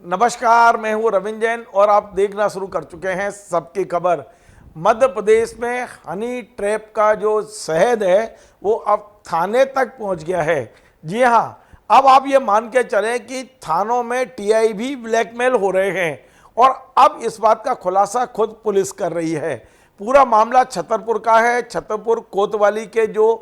नमस्कार, मैं हूं रविंद्र जैन और आप देखना शुरू कर चुके हैं सबकी खबर। मध्य प्रदेश में हनी ट्रैप का जो शहद है वो अब थाने तक पहुंच गया है। जी हां, अब आप ये मान के चलें कि थानों में टीआई भी ब्लैकमेल हो रहे हैं और अब इस बात का खुलासा खुद पुलिस कर रही है। पूरा मामला छतरपुर का है। छतरपुर कोतवाली के जो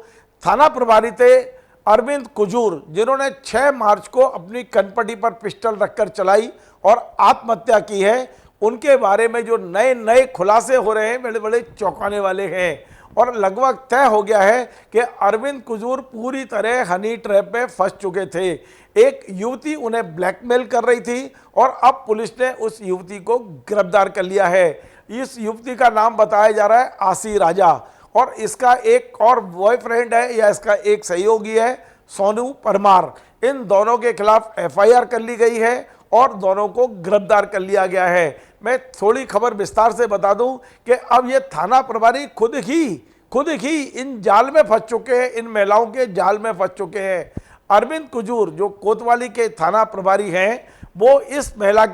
थाना प्रभारी थे अरविंद कुजूर, जिन्होंने 6 मार्च को अपनी कनपटी पर पिस्टल रखकर चलाई और आत्महत्या की है, उनके बारे में जो नए नए खुलासे हो रहे हैं बड़े बड़े चौंकाने वाले हैं। और लगभग तय हो गया है कि अरविंद कुजूर पूरी तरह हनी ट्रैप में फंस चुके थे। एक युवती उन्हें ब्लैकमेल कर रही थी और अब पुलिस ने उस युवती को गिरफ्तार कर लिया है। इस युवती का नाम बताया जा रहा है आसी राजा और इसका एक और बॉयफ्रेंड है या इसका एक सहयोगी है सोनू परमार। इन दोनों के खिलाफ एफआईआर कर ली गई है और दोनों को गिरफ्तार कर लिया गया है। मैं थोड़ी खबर विस्तार से बता दूं कि अब ये थाना प्रभारी खुद ही इन जाल में फंस चुके हैं, इन महिलाओं के जाल में फंस चुके हैं। अरविंद कुजूर जो कोतवाली के थाना प्रभारी हैं, वो इस महिला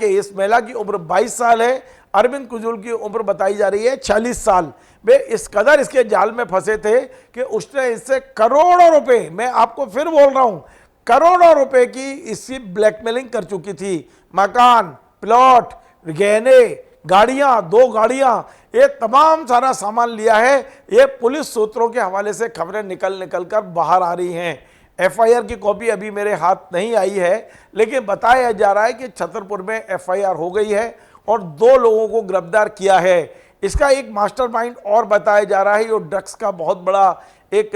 की उम्र 22 साल है। अरविंद कुजूर की उम्र बताई जा रही है 46 साल। वे इस कदर इसके जाल में फंसे थे कि उसने इससे करोड़ों रुपए, मैं आपको फिर बोल रहा हूं, करोड़ों रुपए की इसकी ब्लैकमेलिंग कर चुकी थी। मकान, प्लॉट, गहने, गाड़ियां, 2 गाड़ियां, ये तमाम सारा सामान लिया है। ये पुलिस सूत्रों के हवाले से खबरें निकल कर बाहर आ रही हैं। एफआईआर की कॉपी अभी मेरे हाथ नहीं आई है, लेकिन बताया जा रहा है कि छतरपुर में एफआईआर हो गई है और 2 लोगों को गिरफ्तार किया है। इसका एक मास्टरमाइंड और बताया जा रहा है, जो ड्रग्स का बहुत बड़ा एक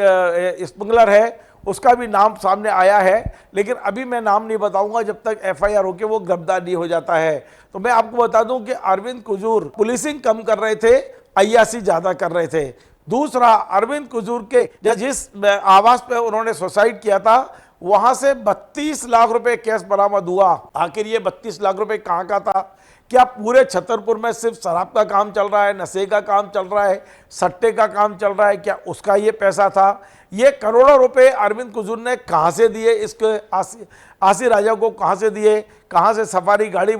स्मगलर है, उसका भी नाम सामने आया है, लेकिन अभी मैं नाम नहीं बताऊंगा जब तक एफआईआर होकर वो गिरफ्तार नहीं हो जाता है। तो मैं आपको बता दूं कि अरविंद कुजूर पुलिसिंग कम कर रहे थे, अय्यासी ज्यादा कर रहे थे। दूसरा, अरविंद कुजूर के जिस आवास पे उन्होंने सुसाइड किया था, वहां से 32 लाख रुपए कैश बरामद हुआ। आखिर ये 32 लाख रुपए कहां का था? क्या पूरे छतरपुर में सिर्फ शराब का काम चल रहा है, नशे का काम चल रहा है, सट्टे का काम चल रहा है? क्या उसका ये पैसा था? ये करोड़ों रुपए अरविंद कुजूर ने कहां से दिए? इसके आसी राजा को कहां से दिए? कहां से सफारी गाड़ी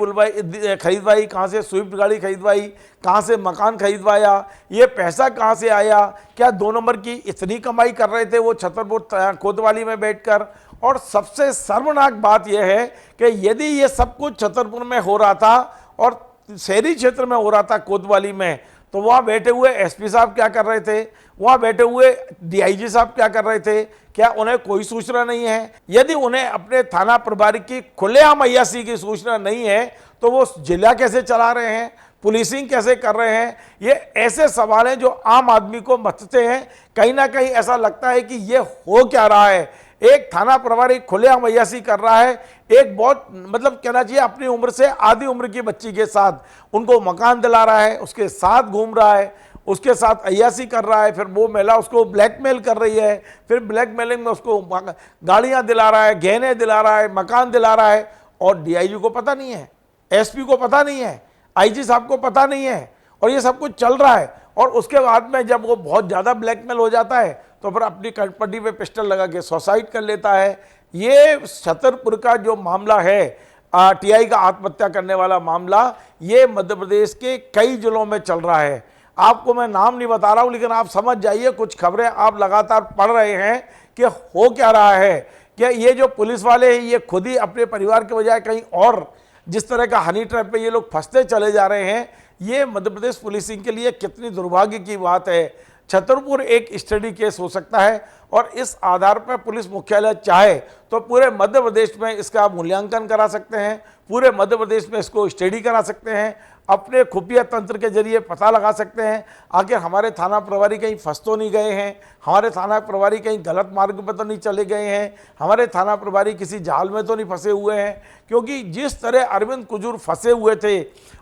खरीदवाई? कहां से स्विफ्ट गाड़ी खरीदवाई? कहां से मकान खरीदवाया? ये पैसा कहां से आया? क्या 2 नंबर की इतनी कमाई कर रहे थे वो छतरपुर कोतवाली में बैठकर? और सबसे शर्मनाक बात यह है कि यदि ये सब कुछ छतरपुर में हो रहा था और शहरी क्षेत्र में हो रहा था कोतवाली में, तो वहां बैठे हुए एसपी साहब क्या कर रहे थे? वहां बैठे हुए डीआईजी साहब क्या कर रहे थे? क्या उन्हें कोई सूचना नहीं है? यदि उन्हें अपने थाना प्रभारी की खुलेआम अय्यासी की सूचना नहीं है तो वो जिला कैसे चला रहे हैं, पुलिसिंग कैसे कर रहे हैं? ये ऐसे सवाल हैं जो आम आदमी को मचते हैं। कहीं ना कहीं ऐसा लगता है कि ये हो क्या रहा है। एक थाना प्रभारी खुलेआम अय्यासी कर रहा है, एक बहुत मतलब कहना चाहिए अपनी उम्र से आधी उम्र की बच्ची के साथ उनको मकान दिला रहा है, उसके साथ घूम रहा है, उसके साथ अय्यासी कर रहा है। फिर वो महिला उसको ब्लैकमेल कर रही है, फिर ब्लैकमेलिंग में उसको गाड़ियां दिला रहा है, गहने दिला रहा है, मकान दिला रहा है। और डीआईजी को पता नहीं है, एसपी को पता नहीं है, आईजी साहब को पता नहीं है, और ये सब कुछ चल रहा है। और उसके बाद में जब वो बहुत ज़्यादा ब्लैकमेल हो जाता है तो फिर अपनी कनपटी पे पिस्टल लगा के सुसाइड कर लेता है। ये छतरपुर का जो मामला है, टीआई का आत्महत्या करने वाला मामला, ये मध्य प्रदेश के कई जिलों में चल रहा है। आपको मैं नाम नहीं बता रहा हूँ, लेकिन आप समझ जाइए, कुछ खबरें आप लगातार पढ़ रहे हैं कि हो क्या रहा है। क्या ये जो पुलिस वाले हैं ये खुद ही अपने परिवार के बजाय कहीं और जिस तरह का हनी ट्रैप पे ये लोग फंसते चले जा रहे हैं। ये मध्य प्रदेश पुलिसिंग के लिए कितनी दुर्भाग्य की बात है। छतरपुर एक स्टडी केस हो सकता है और इस आधार पर पुलिस मुख्यालय चाहे तो पूरे मध्य प्रदेश में इसका मूल्यांकन करा सकते हैं, पूरे मध्य प्रदेश में इसको स्टडी करा सकते हैं, अपने खुफिया तंत्र के जरिए पता लगा सकते हैं आखिर हमारे थाना प्रभारी कहीं फंस तो नहीं गए हैं, हमारे थाना प्रभारी कहीं गलत मार्ग पर तो नहीं चले गए हैं, हमारे थाना प्रभारी किसी जाल में तो नहीं फंसे हुए हैं। क्योंकि जिस तरह अरविंद कुजूर फंसे हुए थे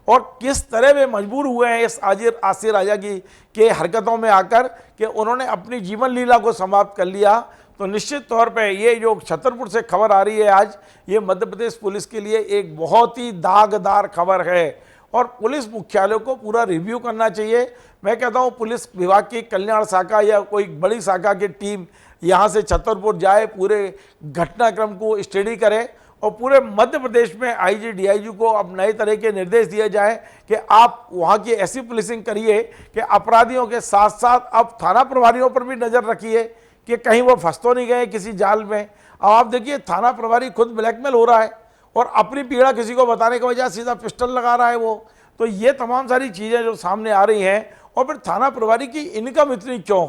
और किस तरह वे मजबूर हुए हैं इस आसी राजा की के हरकतों में आकर कि उन्होंने अपनी जीवन लीला को समाप्त कर लिया, तो निश्चित तौर पे ये जो छतरपुर से खबर आ रही है आज, ये मध्य प्रदेश पुलिस के लिए एक बहुत ही दागदार खबर है और पुलिस मुख्यालय को पूरा रिव्यू करना चाहिए। मैं कहता हूँ पुलिस विभाग की कल्याण शाखा या कोई बड़ी शाखा की टीम यहाँ से छतरपुर जाए, पूरे घटनाक्रम को स्टडी करे और पूरे मध्य प्रदेश में आईजी डीआईजी को अब नए तरह के निर्देश दिए जाए कि आप वहाँ की ऐसी पुलिसिंग करिए कि अपराधियों के साथ साथ अब थाना प्रभारियों पर भी नज़र रखिए कि कहीं वो फंस तो नहीं गए किसी जाल में। अब आप देखिए थाना प्रभारी खुद ब्लैकमेल हो रहा है और अपनी पीड़ा किसी को बताने के बजाय सीधा पिस्टल लगा रहा है वो। तो ये तमाम सारी चीज़ें जो सामने आ रही हैं, और फिर थाना प्रभारी की इनकम इतनी क्यों?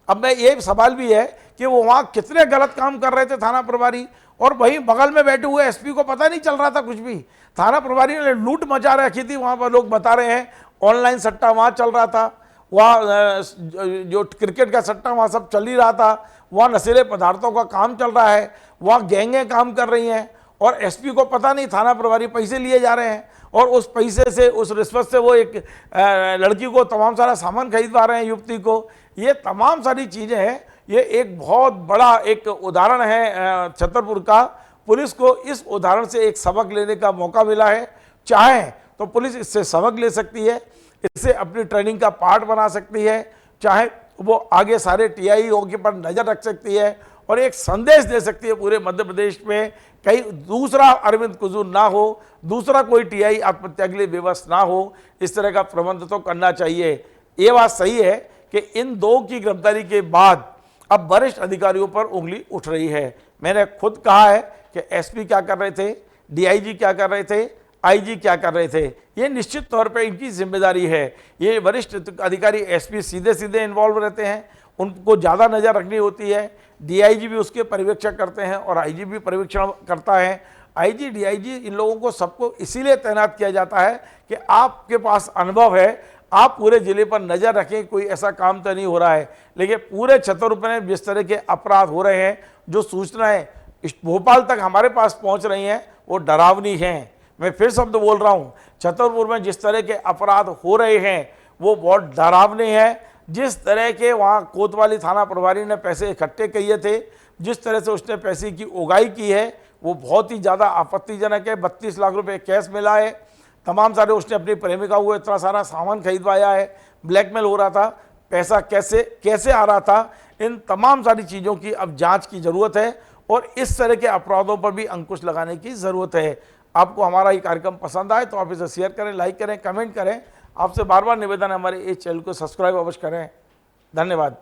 अब मैं ये सवाल भी है कि वो वहाँ कितने गलत काम कर रहे थे थाना प्रभारी, और वहीं बगल में बैठे हुए एसपी को पता नहीं चल रहा था कुछ भी। थाना प्रभारी ने लूट मचा रखी थी वहाँ पर, लोग बता रहे हैं ऑनलाइन सट्टा वहाँ चल रहा था, वहाँ जो क्रिकेट का सट्टा वहाँ सब चल ही रहा था, वहाँ नशीले पदार्थों का काम चल रहा है, वहाँ गैंगें काम कर रही हैं, और एसपी को पता नहीं थाना प्रभारी पैसे लिए जा रहे हैं, और उस पैसे से, उस रिश्वत से वो एक लड़की को तमाम सारा सामान खरीदवा रहे हैं, युवती को। ये तमाम सारी चीज़ें हैं। ये एक बहुत बड़ा एक उदाहरण है छतरपुर का। पुलिस को इस उदाहरण से एक सबक लेने का मौका मिला है। चाहे तो पुलिस इससे सबक ले सकती है, इसे अपनी ट्रेनिंग का पार्ट बना सकती है, चाहे वो आगे सारे टीआईओ के पर नज़र रख सकती है और एक संदेश दे सकती है पूरे मध्य प्रदेश में, कहीं दूसरा अरविंद कुजूर ना हो, दूसरा कोई टीआई आत्महत्या के लिए बेबस ना हो। इस तरह का प्रबंध तो करना चाहिए। ये बात सही है कि इन दो की गिरफ्तारी के बाद अब वरिष्ठ अधिकारियों पर उंगली उठ रही है। मैंने खुद कहा है कि एसपी क्या कर रहे थे, डीआईजी क्या कर रहे थे, आईजी क्या कर रहे थे, ये निश्चित तौर पे इनकी जिम्मेदारी है। ये वरिष्ठ अधिकारी एसपी सीधे सीधे इन्वॉल्व रहते हैं, उनको ज़्यादा नज़र रखनी होती है। डीआईजी भी उसके पर्यवेक्षक करते हैं और आईजी भी पर्यवेक्षण करता है। आईजी डीआईजी इन लोगों को सबको इसीलिए तैनात किया जाता है कि आपके पास अनुभव है, आप पूरे जिले पर नज़र रखें, कोई ऐसा काम तो नहीं हो रहा है। लेकिन पूरे छतरपुर में जिस तरह के अपराध हो रहे हैं, जो सूचनाएं भोपाल तक हमारे पास पहुंच रही हैं, वो डरावनी हैं। मैं फिर शब्द बोल रहा हूं, छतरपुर में जिस तरह के अपराध हो रहे हैं वो बहुत डरावने हैं। जिस तरह के वहाँ कोतवाली थाना प्रभारी ने पैसे इकट्ठे किए थे, जिस तरह से उसने पैसे की उगाही की है, वो बहुत ही ज़्यादा आपत्तिजनक है। 32 लाख रुपए कैश मिला है, तमाम सारे उसने अपनी प्रेमिका को इतना सारा सामान खरीदवाया है, ब्लैकमेल हो रहा था, पैसा कैसे आ रहा था, इन तमाम सारी चीज़ों की अब जांच की ज़रूरत है और इस तरह के अपराधों पर भी अंकुश लगाने की ज़रूरत है। आपको हमारा ये कार्यक्रम पसंद आए तो आप इसे शेयर करें, लाइक करें, कमेंट करें। आपसे बार बार निवेदन है, हमारे इस चैनल को सब्सक्राइब अवश्य करें। धन्यवाद।